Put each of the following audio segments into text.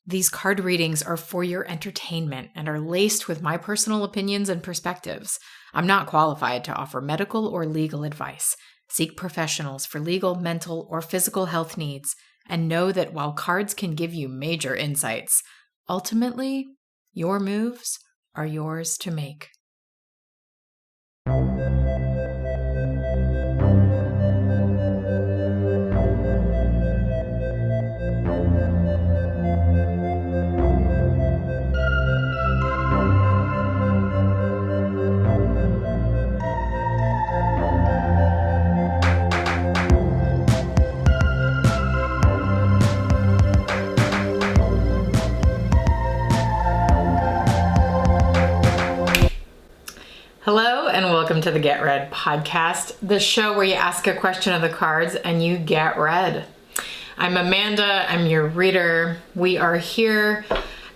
These card readings are for your entertainment and are laced with my personal opinions and perspectives. I'm not qualified to offer medical or legal advice. Seek professionals for legal, mental, or physical health needs, and know that while cards can give you major insights, ultimately, your moves are yours to make. Hello and welcome to the Get Read podcast, the show where you ask a question of the cards and you get read. I'm Amanda, I'm your reader. We are here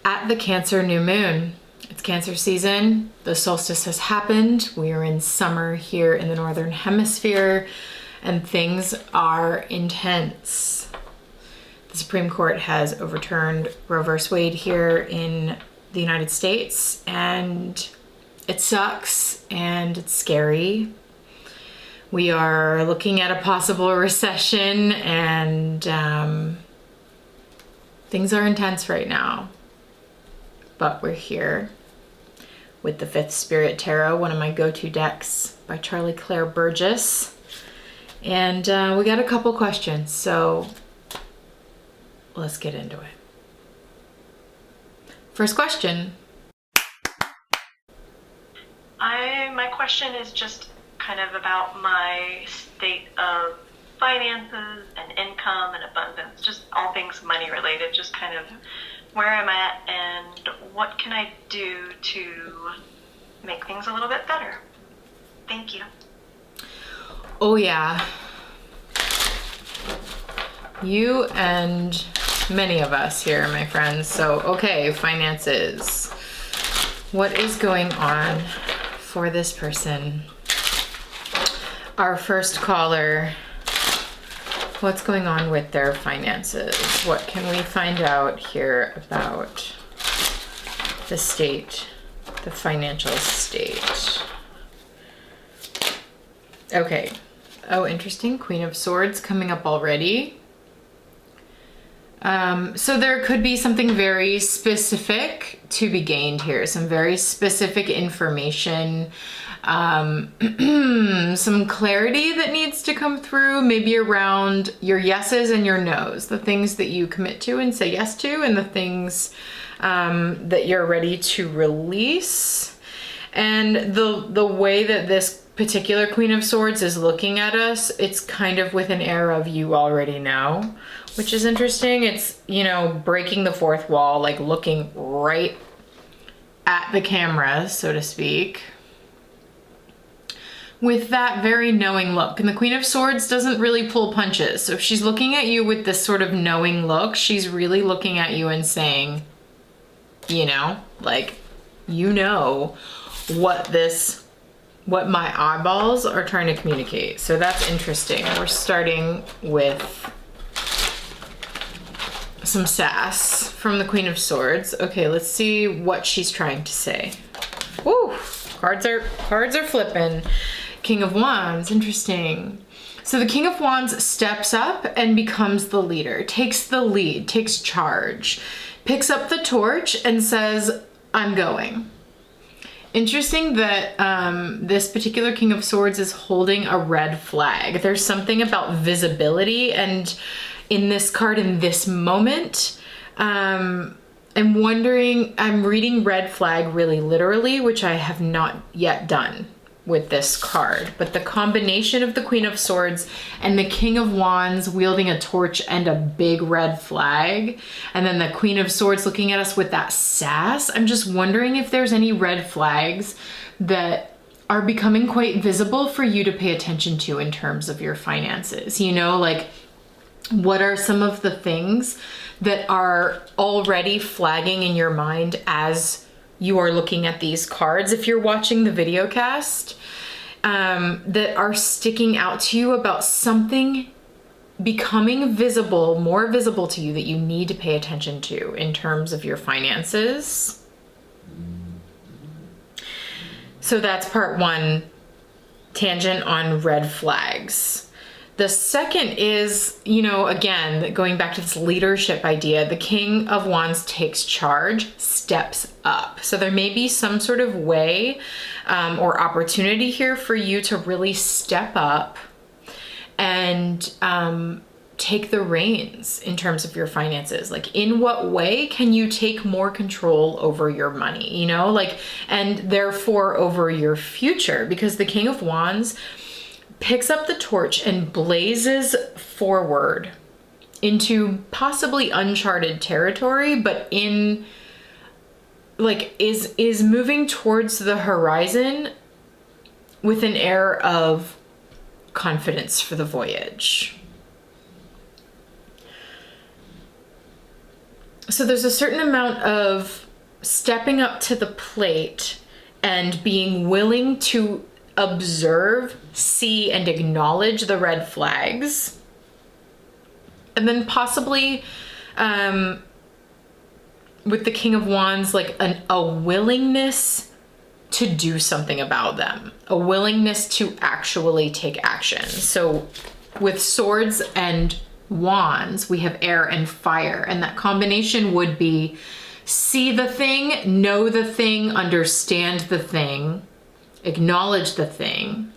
at the Cancer new moon. It's Cancer season, the solstice has happened, we are in summer here in the Northern Hemisphere, and things are intense. The Supreme Court has overturned Roe v. Wade here in the United States, and it sucks and it's scary. We are looking at a possible recession and things are intense right now. But we're here with the Fifth Spirit Tarot, one of my go-to decks by Charlie Claire Burgess. And we got a couple questions, so let's get into it. First question. My question is just kind of about my state of finances and income and abundance, just all things money related, just kind of where I'm at and what can I do to make things a little bit better. Thank you. Oh yeah. You and many of us here, my friends. So, okay, finances. What is going on for this person? Our first caller, what's going on with their finances? What can we find out here about the state, the financial state? Okay. Oh, interesting. Queen of Swords coming up already. So there could be something very specific to be gained here, some very specific information, some clarity that needs to come through, maybe around your yeses and your nos, the things that you commit to and say yes to, and the things that you're ready to release. And the way that this particular Queen of Swords is looking at us, it's kind of with an air of you already know, which is interesting. It's, you know, breaking the fourth wall, like looking right at the camera, so to speak, with that very knowing look. And the Queen of Swords doesn't really pull punches. So if she's looking at you with this sort of knowing look, she's really looking at you and saying, you know, like, you know what my eyeballs are trying to communicate. So that's interesting. We're starting with some sass from the Queen of Swords. Okay, let's see what she's trying to say. Woo! Cards are flipping. King of Wands, interesting. So the King of Wands steps up and becomes the leader, takes the lead, takes charge, picks up the torch and says, I'm going. Interesting that this particular King of Swords is holding a red flag. There's something about visibility, and in this card, in this moment, I'm wondering, I'm reading red flag really literally, which I have not yet done with this card, but the combination of the Queen of Swords and the King of Wands wielding a torch and a big red flag, and then the Queen of Swords looking at us with that sass, I'm just wondering if there's any red flags that are becoming quite visible for you to pay attention to in terms of your finances. You know, like, what are some of the things that are already flagging in your mind as you are looking at these cards, if you're watching the video cast, that are sticking out to you about something becoming visible, more visible to you, that you need to pay attention to in terms of your finances. So that's part one, tangent on red flags. The second is, you know, again, going back to this leadership idea, the King of Wands takes charge, steps up. So there may be some sort of way or opportunity here for you to really step up and take the reins in terms of your finances. Like, in what way can you take more control over your money, you know, like, and therefore over your future? Because the King of Wands picks up the torch and blazes forward into possibly uncharted territory, but in like is moving towards the horizon with an air of confidence for the voyage. So there's a certain amount of stepping up to the plate and being willing to observe, see, and acknowledge the red flags. And then possibly with the King of Wands, like a willingness to do something about them, a willingness to actually take action. So with swords and wands, we have air and fire, and that combination would be see the thing, know the thing, understand the thing, acknowledge the thing,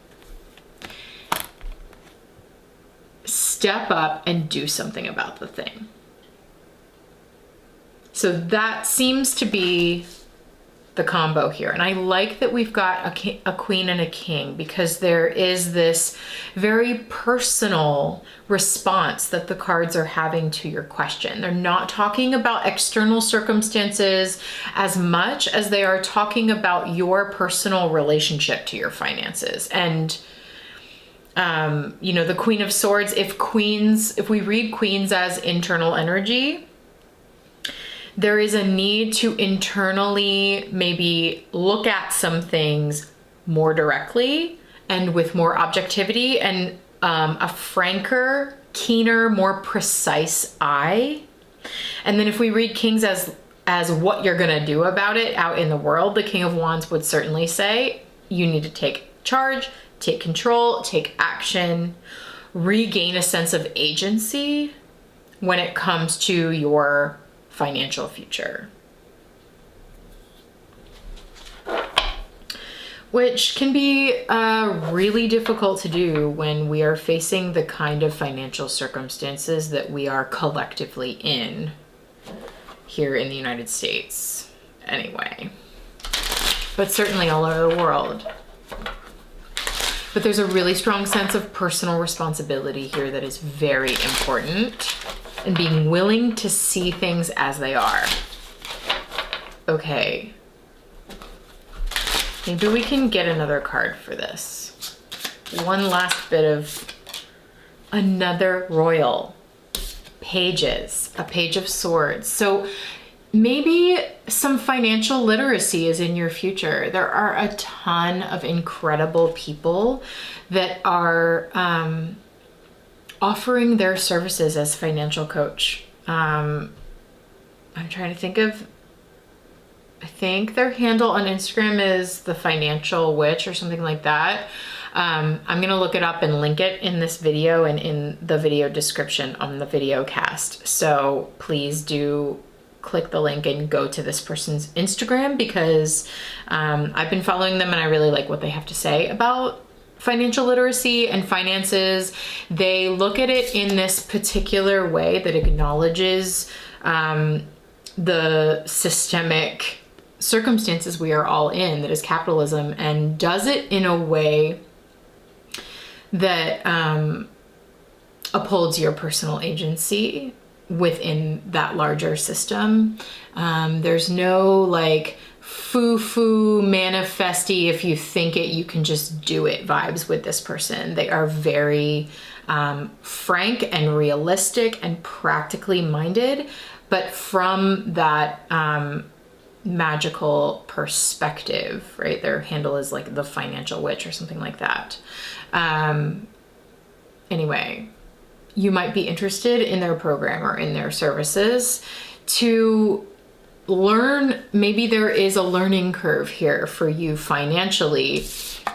step up and do something about the thing. So that seems to be the combo here. And I like that we've got a queen and a king, because there is this very personal response that the cards are having to your question. They're not talking about external circumstances as much as they are talking about your personal relationship to your finances. And you know, the Queen of Swords, if we read queens as internal energy, there is a need to internally maybe look at some things more directly and with more objectivity and a franker, keener, more precise eye. And then if we read kings as what you're gonna do about it out in the world, the King of Wands would certainly say you need to take charge, take control, take action, regain a sense of agency when it comes to your financial future, which can be really difficult to do when we are facing the kind of financial circumstances that we are collectively in here in the United States anyway, but certainly all over the world. But there's a really strong sense of personal responsibility here that is very important, and being willing to see things as they are. Okay. Maybe we can get another card for this. One last bit of another royal. Pages, a page of swords. So maybe some financial literacy is in your future. There are a ton of incredible people that are offering their services as financial coach. I'm trying to think of, I think their handle on Instagram is the Financial Witch or something like that. I'm gonna look it up and link it in this video and in the video description on the video cast. So please do click the link and go to this person's Instagram, because I've been following them and I really like what they have to say about financial literacy and finances. They look at it in this particular way that acknowledges the systemic circumstances we are all in, that is capitalism, and does it in a way that upholds your personal agency within that larger system. There's no like foo-foo manifesty, if you think it you can just do it vibes with this person. They are very frank and realistic and practically minded, but from that magical perspective, right? Their handle is like the Financial Witch or something like that. Anyway, you might be interested in their program or in their services to learn. Maybe there is a learning curve here for you financially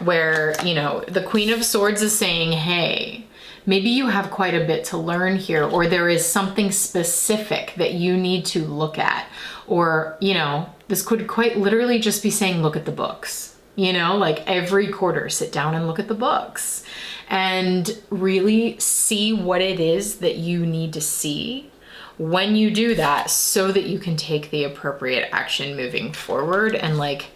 where, you know, the Queen of Swords is saying, hey, maybe you have quite a bit to learn here, or there is something specific that you need to look at. Or, you know, this could quite literally just be saying, look at the books, you know, like every quarter, sit down and look at the books and really see what it is that you need to see when you do that, so that you can take the appropriate action moving forward. And like,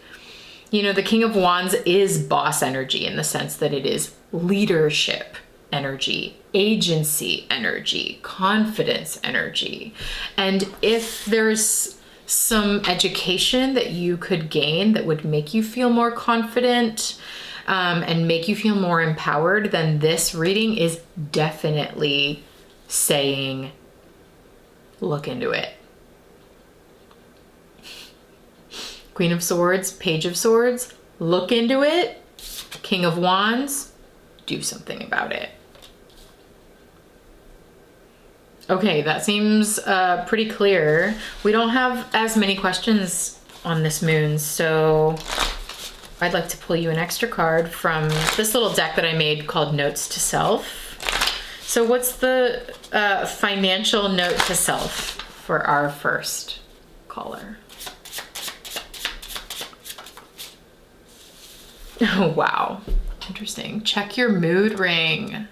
you know, the King of Wands is boss energy in the sense that it is leadership energy, agency energy, confidence energy. And if there's some education that you could gain that would make you feel more confident and make you feel more empowered, then this reading is definitely saying, look into it. Queen of Swords, Page of Swords, look into it. King of Wands, do something about it. Okay, that seems pretty clear. We don't have as many questions on this moon, so I'd like to pull you an extra card from this little deck that I made called Notes to Self. So what's the financial note to self for our first caller? Oh, wow. Interesting. Check your mood ring.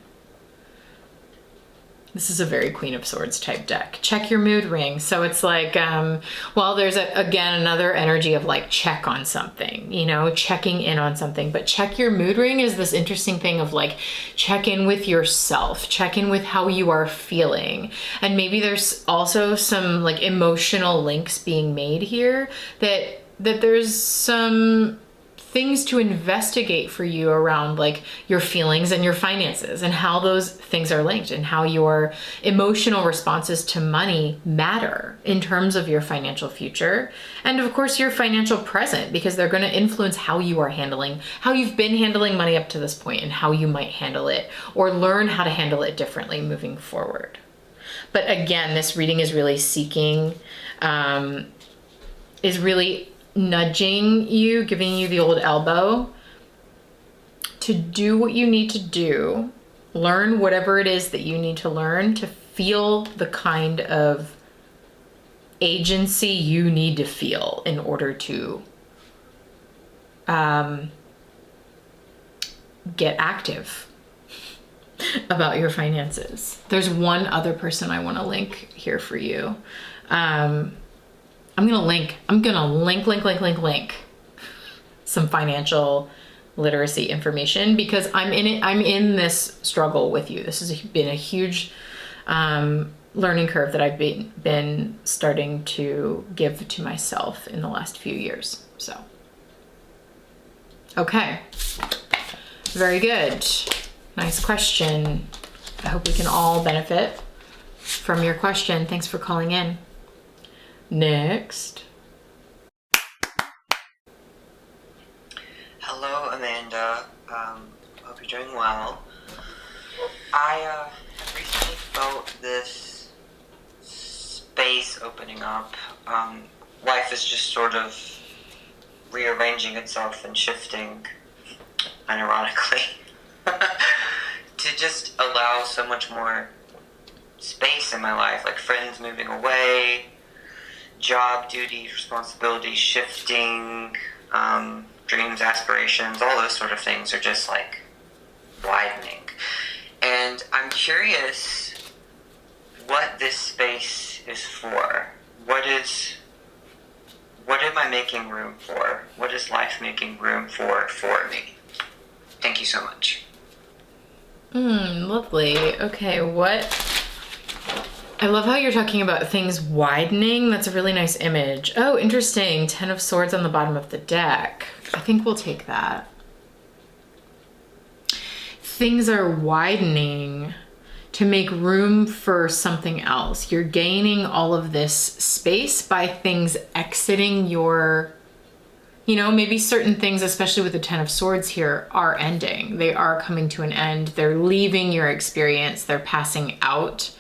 This is a very Queen of Swords type deck. Check your mood ring. So it's like, well, there's again another energy of like check on something, you know, checking in on something. But check your mood ring is this interesting thing of like check in with yourself, check in with how you are feeling. And maybe there's also some like emotional links being made here that there's some things to investigate for you around like your feelings and your finances and how those things are linked and how your emotional responses to money matter in terms of your financial future. And of course your financial present, because they're going to influence how you are handling, how you've been handling money up to this point and how you might handle it or learn how to handle it differently moving forward. But again, this reading is really seeking, is really nudging you, giving you the old elbow to do what you need to do, learn whatever it is that you need to learn to feel the kind of agency you need to feel in order to get active about your finances. There's one other person I want to link here for you. I'm gonna link some financial literacy information because I'm in this struggle with you. This has been a huge learning curve that I've been starting to give to myself in the last few years. So, okay, very good. Nice question. I hope we can all benefit from your question. Thanks for calling in. Next. Hello, Amanda. Hope you're doing well. I have recently felt this space opening up. Life is just sort of rearranging itself and shifting, unironically, to just allow so much more space in my life, like friends moving away, job duties, responsibilities shifting, dreams, aspirations, all those sort of things are just like widening. And I'm curious what this space is for. What am I making room for? What is life making room for me? Thank you so much. Lovely. Okay, I love how you're talking about things widening. That's a really nice image. Oh, interesting. 10 of Swords on the bottom of the deck. I think we'll take that. Things are widening to make room for something else. You're gaining all of this space by things exiting your You know, maybe certain things, especially with the Ten of Swords here, are ending. They are coming to an end. They're leaving your experience. They're passing out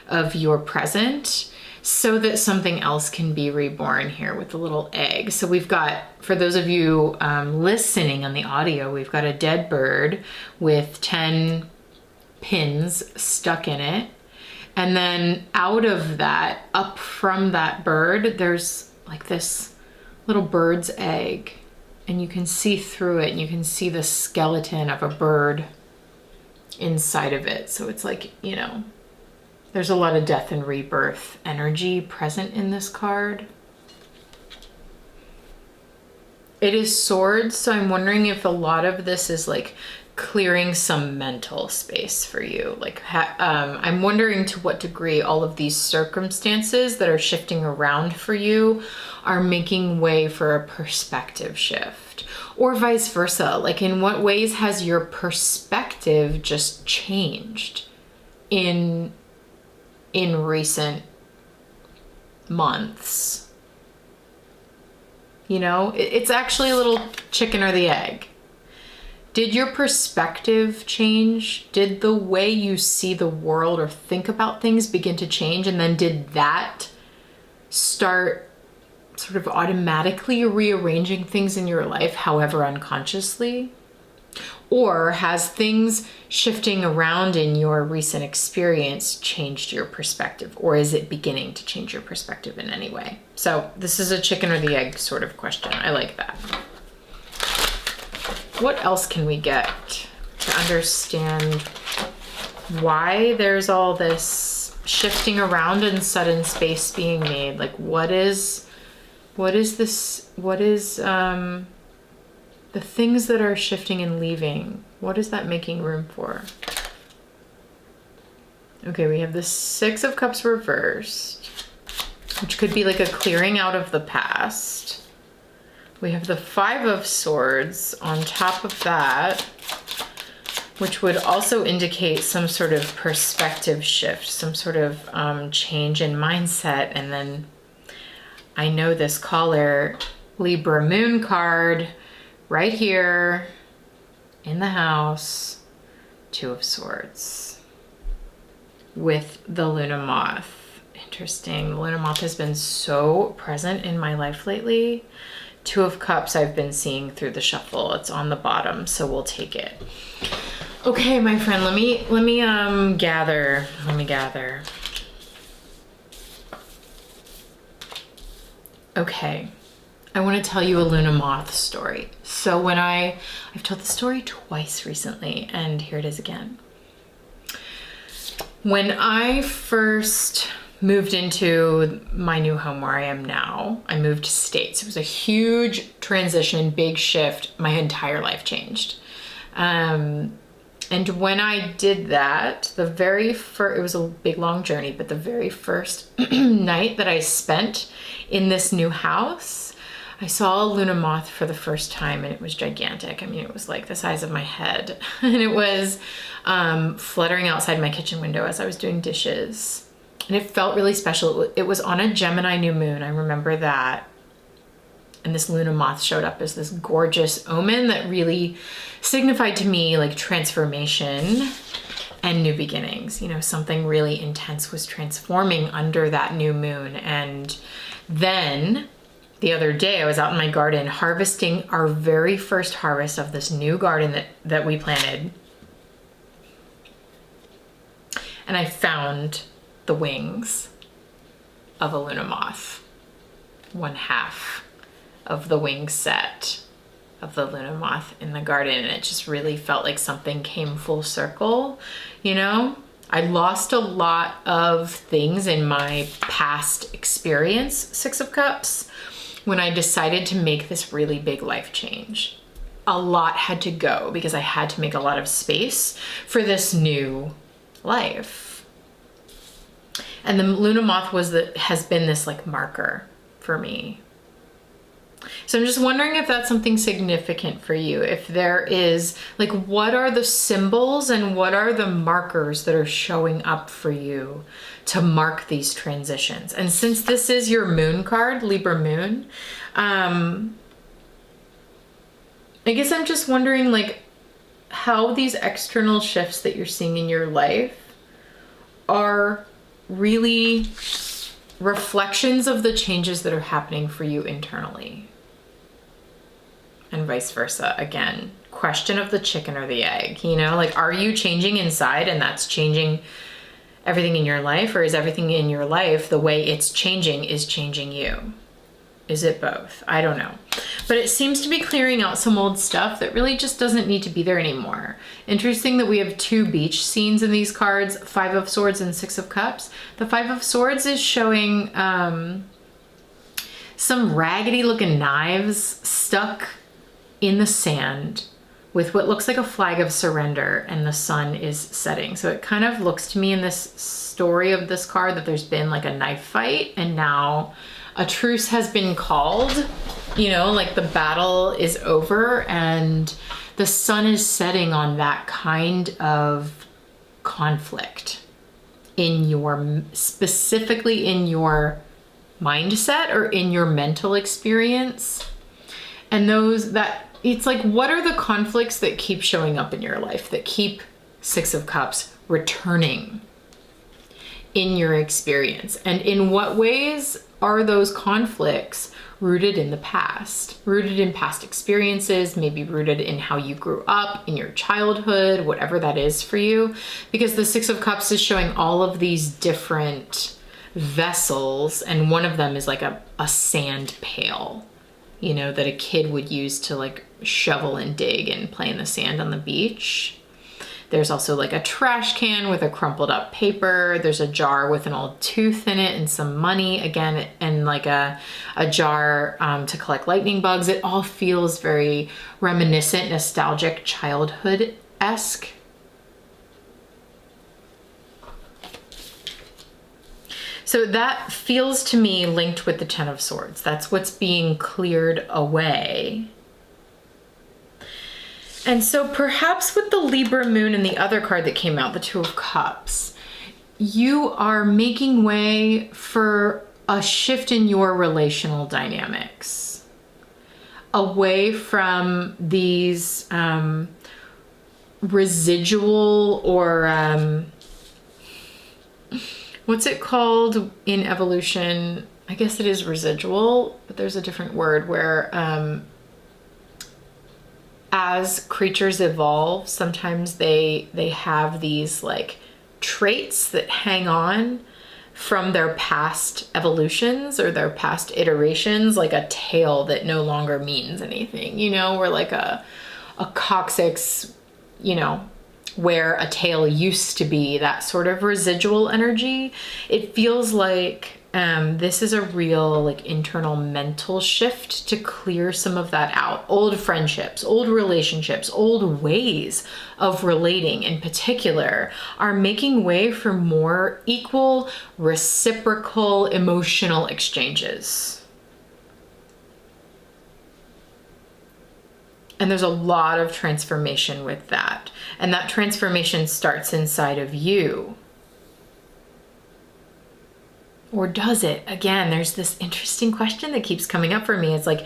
of your present so that something else can be reborn here with the little egg. So we've got, for those of you listening on the audio, we've got a dead bird with 10 pins stuck in it. And then out of that, up from that bird, there's like this little bird's egg, and you can see through it and you can see the skeleton of a bird inside of it. So it's like, you know, there's a lot of death and rebirth energy present in this card. It is swords, so I'm wondering if a lot of this is like clearing some mental space for you. Like, I'm wondering to what degree all of these circumstances that are shifting around for you are making way for a perspective shift, or vice versa. Like, in what ways has your perspective just changed in recent months? You know, it's actually a little chicken or the egg. Did your perspective change? Did the way you see the world or think about things begin to change? And then did that start sort of automatically rearranging things in your life, however unconsciously? Or has things shifting around in your recent experience changed your perspective? Or is it beginning to change your perspective in any way? So this is a chicken or the egg sort of question. I like that. What else can we get to understand why there's all this shifting around and sudden space being made? Like, what is this? What is the things that are shifting and leaving? What is that making room for? Okay, we have the Six of Cups reversed, which could be like a clearing out of the past. We have the Five of Swords on top of that, which would also indicate some sort of perspective shift, some sort of change in mindset. And then I know this caller, Libra Moon card, right here in the house, Two of Swords with the Luna Moth. Interesting. The Luna Moth has been so present in my life lately. Two of Cups I've been seeing through the shuffle. It's on the bottom, so we'll take it. Okay, my friend, let me gather. Let me gather. Okay, I want to tell you a Luna Moth story. So when I've told the story twice recently, and here it is again. When I first moved into my new home where I am now, I moved to States. It was a huge transition, big shift. My entire life changed. And when I did that, it was a big, long journey, but the very first night that I spent in this new house, I saw a Luna Moth for the first time, and it was gigantic. I mean, it was like the size of my head. And it was fluttering outside my kitchen window as I was doing dishes. And it felt really special. It was on a Gemini new moon. I remember that. And this Luna Moth showed up as this gorgeous omen that really signified to me like transformation and new beginnings. You know, something really intense was transforming under that new moon. And then the other day I was out in my garden harvesting our very first harvest of this new garden that we planted. And I found the wings of a Luna Moth. One half of the wing set of the Luna Moth in the garden. And it just really felt like something came full circle, you know? I lost a lot of things in my past experience, Six of Cups, when I decided to make this really big life change. A lot had to go because I had to make a lot of space for this new life. And the Luna Moth has been this like marker for me. So I'm just wondering if that's something significant for you. If there is, like, what are the symbols and what are the markers that are showing up for you to mark these transitions? And since this is your moon card, Libra Moon, I guess I'm just wondering, like, how these external shifts that you're seeing in your life are really reflections of the changes that are happening for you internally. And vice versa. Again, question of the chicken or the egg, you know, like, are you changing inside and that's changing everything in your life, or is everything in your life, the way it's changing, is changing you? Is it both? I don't know. But it seems to be clearing out some old stuff that really just doesn't need to be there anymore. Interesting that we have two beach scenes in these cards, 5 of Swords and 6 of Cups. The 5 of Swords is showing some raggedy looking knives stuck in the sand with what looks like a flag of surrender, and the sun is setting. So it kind of looks to me in this story of this card that there's been like a knife fight, and now a truce has been called, you know, like the battle is over and the sun is setting on that kind of conflict in your, specifically in your mindset or in your mental experience. And those that, it's like, what are the conflicts that keep showing up in your life, that keep 6 of Cups returning in your experience? And in what ways are those conflicts rooted in the past, rooted in past experiences, maybe rooted in how you grew up in your childhood, whatever that is for you? Because the 6 of Cups is showing all of these different vessels, and one of them is like a sand pail, you know, that a kid would use to like shovel and dig and play in the sand on the beach. There's also like a trash can with a crumpled up paper. There's a jar with an old tooth in it and some money again, and like a jar to collect lightning bugs. It all feels very reminiscent, nostalgic, childhood-esque. So that feels to me linked with the 10 of Swords. That's what's being cleared away. And so perhaps with the Libra moon and the other card that came out, the 2 of Cups, you are making way for a shift in your relational dynamics, away from these residual or what's it called in evolution? I guess it is residual, but there's a different word where as creatures evolve, sometimes they have these like traits that hang on from their past evolutions or their past iterations, like a tail that no longer means anything, you know, or like a coccyx, you know, where a tail used to be, that sort of residual energy. It feels like this is a real like internal mental shift to clear some of that out. Old friendships, old relationships, old ways of relating in particular are making way for more equal, reciprocal emotional exchanges. And there's a lot of transformation with that. And that transformation starts inside of you. Or does it? Again, there's this interesting question that keeps coming up for me. It's like,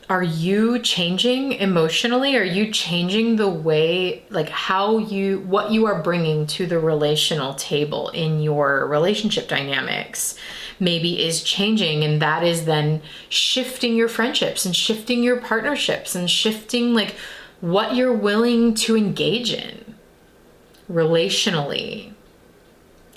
are you changing emotionally? Are you changing the way, like what you are bringing to the relational table in your relationship dynamics maybe is changing, and that is then shifting your friendships and shifting your partnerships and shifting like what you're willing to engage in relationally.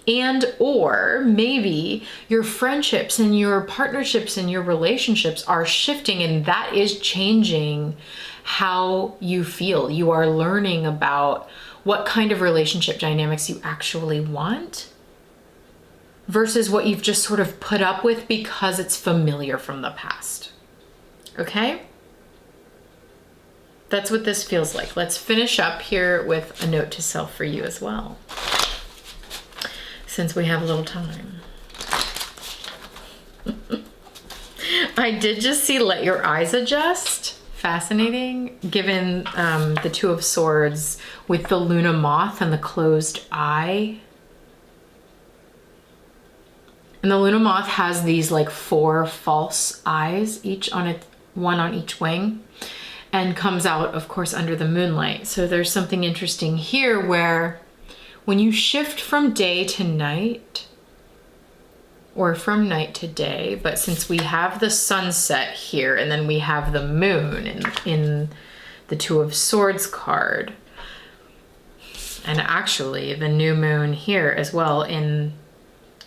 And or maybe your friendships and your partnerships and your relationships are shifting, and that is changing how you feel. You are learning about what kind of relationship dynamics you actually want versus what you've just sort of put up with because it's familiar from the past. Okay? That's what this feels like. Let's finish up here with a note to self for you as well, since we have a little time. I did just see let your eyes adjust. Fascinating, given the 2 of Swords with the Luna moth and the closed eye. And the Luna moth has these like 4 false eyes, each on one on each wing. and comes out, of course, under the moonlight. So there's something interesting here where when you shift from day to night, or from night to day, but since we have the sunset here and then we have the moon in the Two of Swords card, and actually the new moon here as well in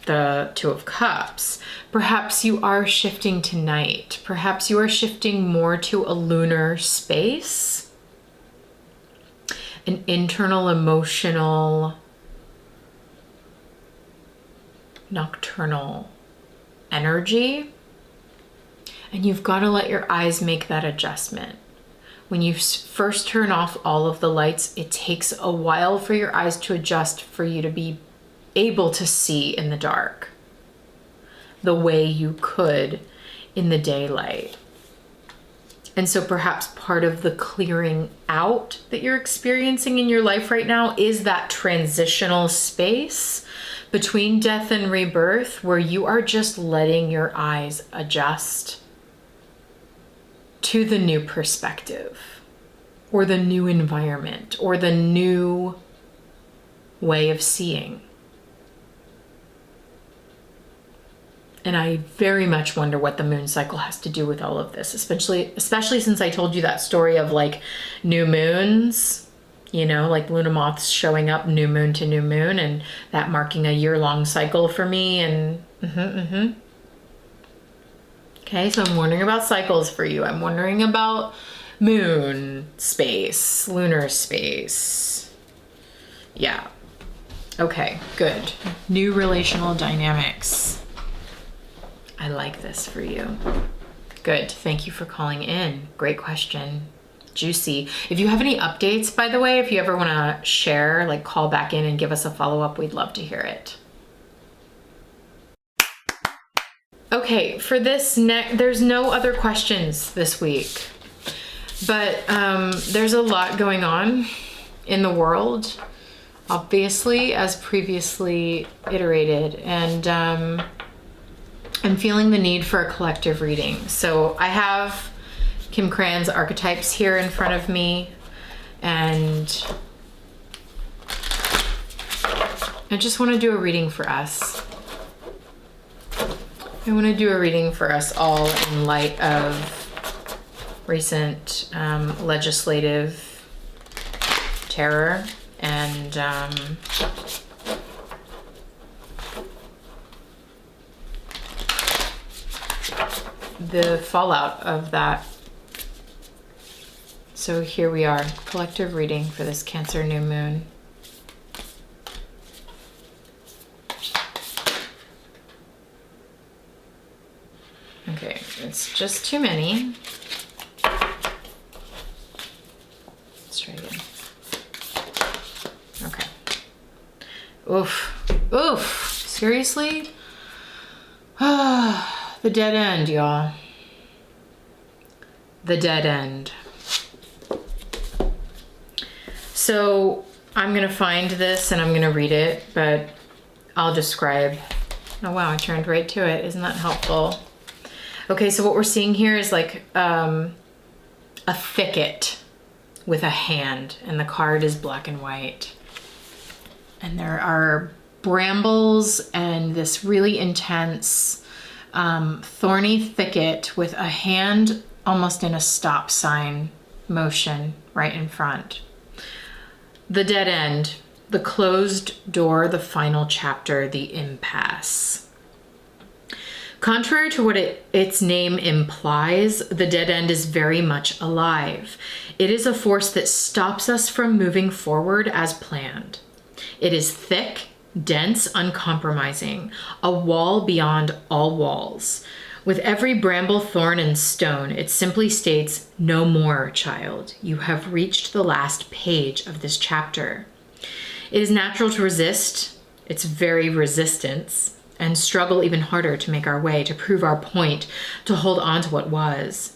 the Two of Cups, perhaps you are shifting to night. Perhaps you are shifting more to a lunar space, an internal emotional nocturnal energy, and you've got to let your eyes make that adjustment. When you first turn off all of the lights, it takes a while for your eyes to adjust for you to be able to see in the dark the way you could in the daylight. And so perhaps part of the clearing out that you're experiencing in your life right now is that transitional space between death and rebirth, where you are just letting your eyes adjust to the new perspective, or the new environment, or the new way of seeing. And I very much wonder what the moon cycle has to do with all of this, especially since I told you that story of like new moons, you know, like Luna moths showing up new moon to new moon, and that marking a year-long cycle for me. And okay, so I'm wondering about cycles for you. I'm wondering about moon space, lunar space. Yeah. Okay, good. New relational dynamics. I like this for you. Good. Thank you for calling in. Great question. Juicy. If you have any updates, by the way, if you ever want to share, like call back in and give us a follow-up, we'd love to hear it. Okay, for this there's no other questions this week, but there's a lot going on in the world, obviously, as previously iterated, and I'm feeling the need for a collective reading. So I have Kim Cran's archetypes here in front of me, and I just want to do a reading for us. I want to do a reading for us all in light of recent legislative terror and the fallout of that. So here we are, collective reading for this Cancer new moon. Okay, it's just too many. Let's try again. Okay. Oof. Oof. Seriously? The dead end, y'all. The dead end. So I'm going to find this and I'm going to read it, but I'll describe. Oh, wow, I turned right to it. Isn't that helpful? Okay, so what we're seeing here is like a thicket with a hand, and the card is black and white. And there are brambles and this really intense thorny thicket with a hand almost in a stop sign motion right in front. The dead end, the closed door, the final chapter, the impasse. Contrary to what its name implies, the dead end is very much alive. It is a force that stops us from moving forward as planned. It is thick, dense, uncompromising, a wall beyond all walls. With every bramble, thorn, and stone, it simply states, "No more, child. You have reached the last page of this chapter." It is natural to resist its very resistance and struggle even harder to make our way, to prove our point, to hold on to what was.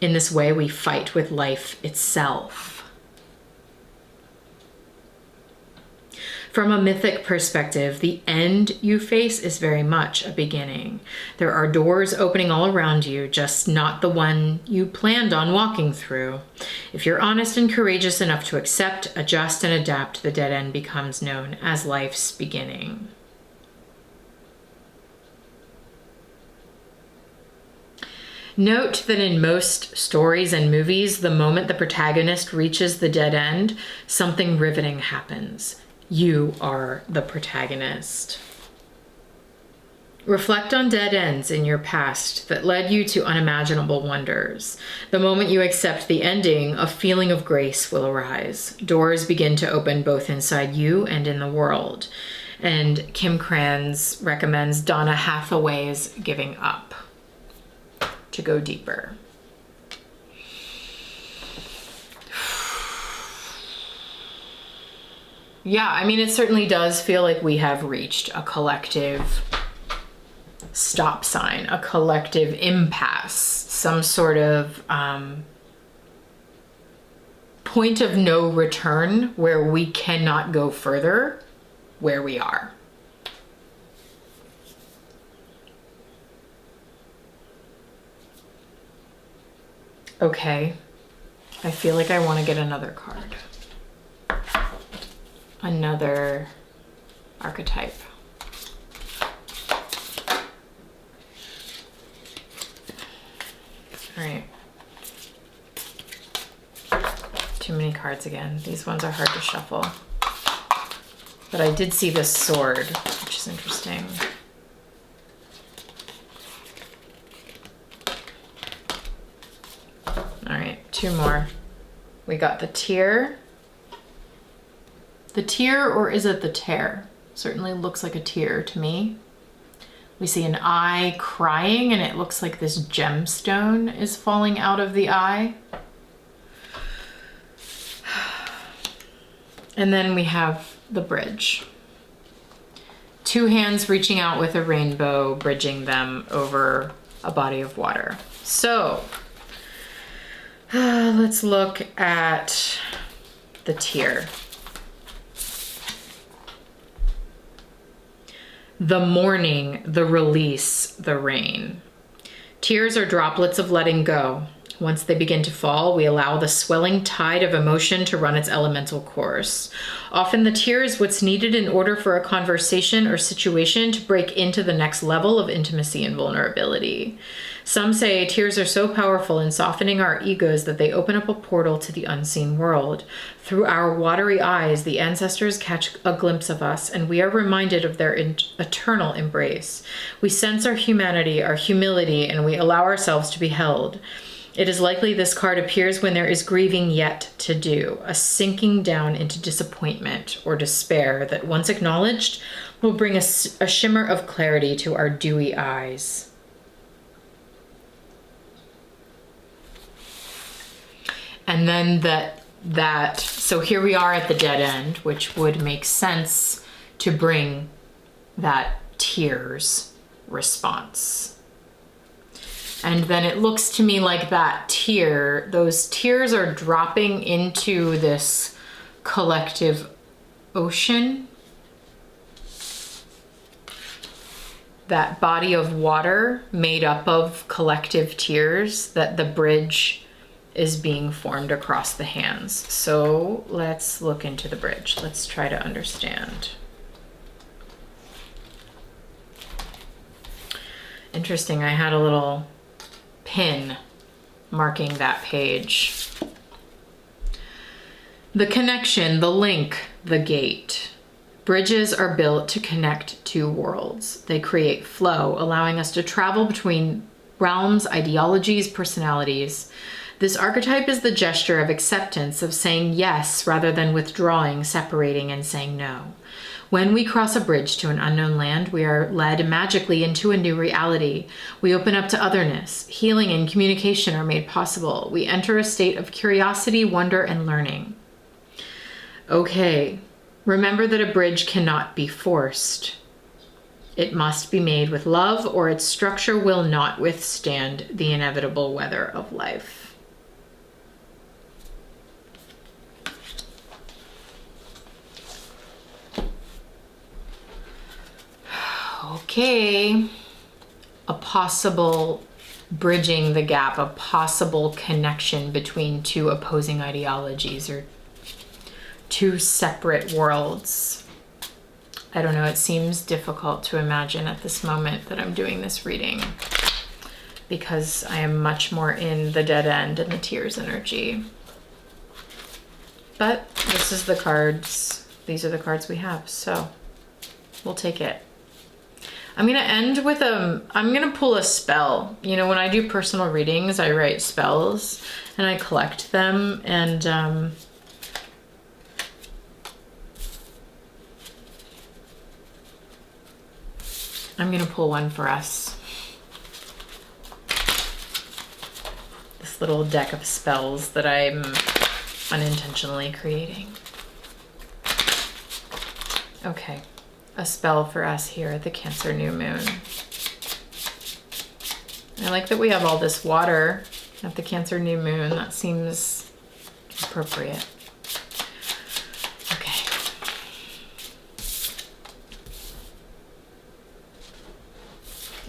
In this way, we fight with life itself. From a mythic perspective, the end you face is very much a beginning. There are doors opening all around you, just not the one you planned on walking through. If you're honest and courageous enough to accept, adjust, and adapt, the dead end becomes known as life's beginning. Note that in most stories and movies, the moment the protagonist reaches the dead end, something riveting happens. You are the protagonist. Reflect on dead ends in your past that led you to unimaginable wonders. The moment you accept the ending, a feeling of grace will arise. Doors begin to open both inside you and in the world. And Kim Kranz recommends Donna Hathaway's Giving Up to go deeper. Yeah, I mean, it certainly does feel like we have reached a collective stop sign, a collective impasse, some sort of point of no return where we cannot go further where we are. Okay, I feel like I want to get another card. Another archetype. All right. Too many cards again. These ones are hard to shuffle. But I did see this sword, which is interesting. All right, two more. We got the tear. The tear, or is it the tear? Certainly looks like a tear to me. We see an eye crying, and it looks like this gemstone is falling out of the eye. And then we have the bridge. Two hands reaching out with a rainbow, bridging them over a body of water. So let's look at the tear. The morning, the release, the rain. Tears are droplets of letting go. Once they begin to fall, we allow the swelling tide of emotion to run its elemental course. Often the tear is what's needed in order for a conversation or situation to break into the next level of intimacy and vulnerability. Some say tears are so powerful in softening our egos that they open up a portal to the unseen world. Through our watery eyes, the ancestors catch a glimpse of us, and we are reminded of their eternal embrace. We sense our humanity, our humility, and we allow ourselves to be held. It is likely this card appears when there is grieving yet to do, a sinking down into disappointment or despair that, once acknowledged, will bring a shimmer of clarity to our dewy eyes. And then so here we are at the dead end, which would make sense to bring that tears response. And then it looks to me like that tear, those tears are dropping into this collective ocean, that body of water made up of collective tears, that the bridge is being formed across the hands. So let's look into the bridge. Let's try to understand. Interesting, I had a little pin marking that page. The connection, the link, the gate. Bridges are built to connect two worlds. They create flow, allowing us to travel between realms, ideologies, personalities. This archetype is the gesture of acceptance, of saying yes rather than withdrawing, separating, and saying no. When we cross a bridge to an unknown land, we are led magically into a new reality. We open up to otherness. Healing and communication are made possible. We enter a state of curiosity, wonder, and learning. Okay, remember that a bridge cannot be forced. It must be made with love, or its structure will not withstand the inevitable weather of life. Okay. A possible bridging the gap, a possible connection between two opposing ideologies or two separate worlds. I don't know, it seems difficult to imagine at this moment that I'm doing this reading because I am much more in the dead end and the tears energy. But this is the cards. These are the cards we have, so we'll take it. I'm gonna end with I'm gonna pull a spell. You know, when I do personal readings, I write spells and I collect them, and I'm gonna pull one for us. This little deck of spells that I'm unintentionally creating. Okay, a spell for us here at the Cancer new moon. I like that we have all this water at the Cancer new moon. That seems appropriate. Okay.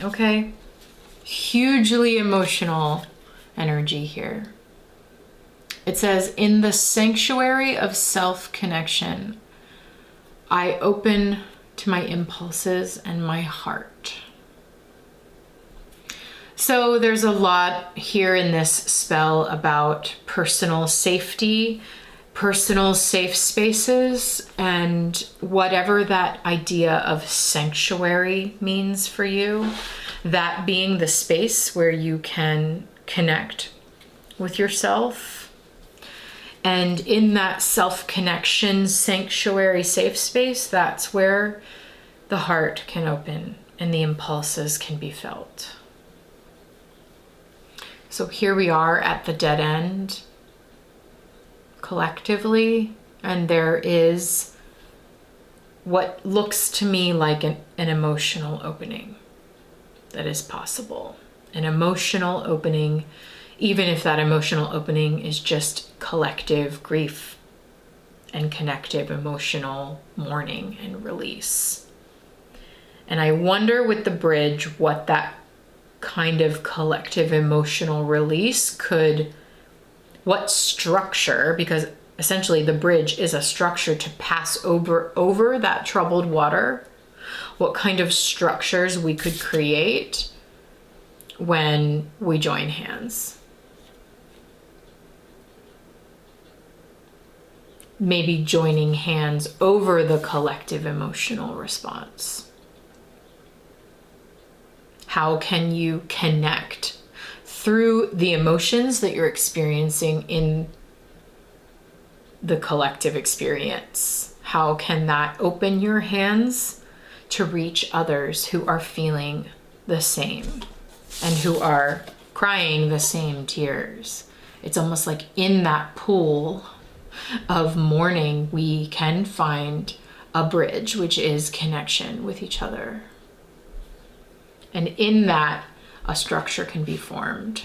Okay. Hugely emotional energy here. It says, in the sanctuary of self-connection, I open to my impulses and my heart. So there's a lot here in this spell about personal safety, personal safe spaces, and whatever that idea of sanctuary means for you, that being the space where you can connect with yourself. And in that self-connection, sanctuary, safe space, that's where the heart can open and the impulses can be felt. So here we are at the dead end collectively, and there is what looks to me like an emotional opening that is possible. An emotional opening, even if that emotional opening is just collective grief and connective emotional mourning and release. And I wonder with the bridge what that kind of collective emotional release what structure, because essentially the bridge is a structure to pass over that troubled water, what kind of structures we could create when we join hands. Maybe joining hands over the collective emotional response. How can you connect through the emotions that you're experiencing in the collective experience? How can that open your hands to reach others who are feeling the same and who are crying the same tears? It's almost like in that pool of mourning, we can find a bridge, which is connection with each other. And in that, a structure can be formed.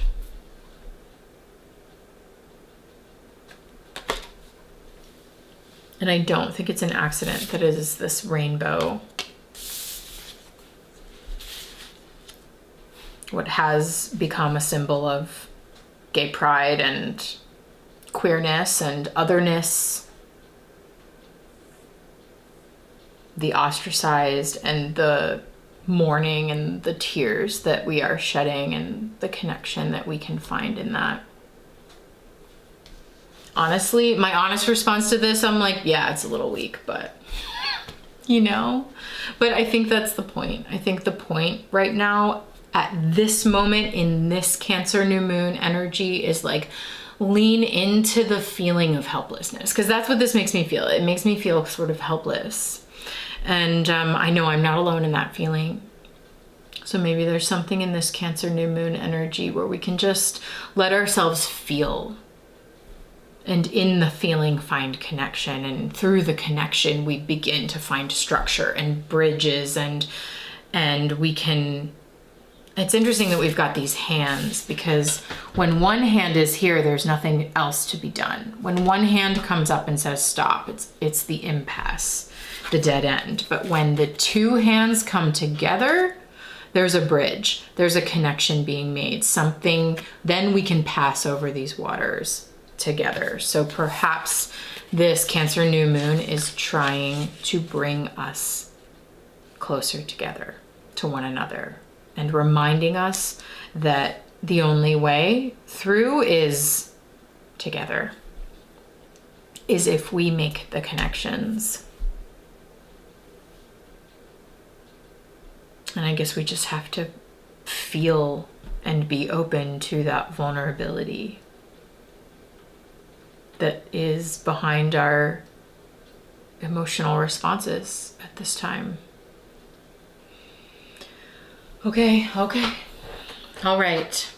And I don't think it's an accident that it is this rainbow. What has become a symbol of gay pride and queerness and otherness, the ostracized and the mourning and the tears that we are shedding and the connection that we can find in that. Honestly, my honest response to this, I'm like, yeah, it's a little weak, but you know, but I think that's the point. I think the point right now at this moment in this Cancer new moon energy is like, lean into the feeling of helplessness, because that's what this makes me feel. It makes me feel sort of helpless. And I know I'm not alone in that feeling. So maybe there's something in this Cancer new moon energy where we can just let ourselves feel. And in the feeling, find connection. And through the connection, we begin to find structure and bridges. And we can... It's interesting that we've got these hands, because when one hand is here, there's nothing else to be done. When one hand comes up and says stop, it's the impasse. the dead end. But when the two hands come together, there's a bridge, there's a connection being made, something, then we can pass over these waters together. So perhaps this Cancer new moon is trying to bring us closer together to one another and reminding us that the only way through is together, is if we make the connections. And I guess we just have to feel and be open to that vulnerability that is behind our emotional responses at this time. Okay. All right.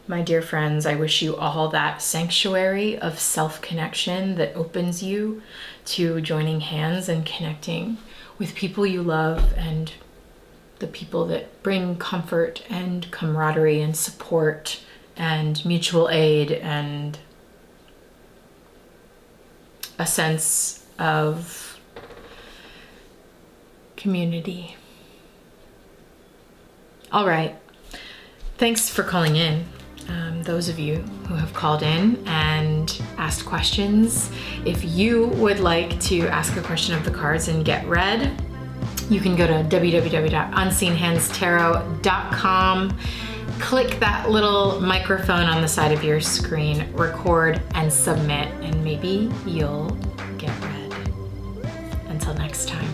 My dear friends, I wish you all that sanctuary of self-connection that opens you to joining hands and connecting with people you love and the people that bring comfort and camaraderie and support and mutual aid and a sense of community. All right. Thanks for calling in. Those of you who have called in and asked questions. If you would like to ask a question of the cards and get read, you can go to www.unseenhandstarot.com. Click that little microphone on the side of your screen, record and submit, and maybe you'll get read. Until next time.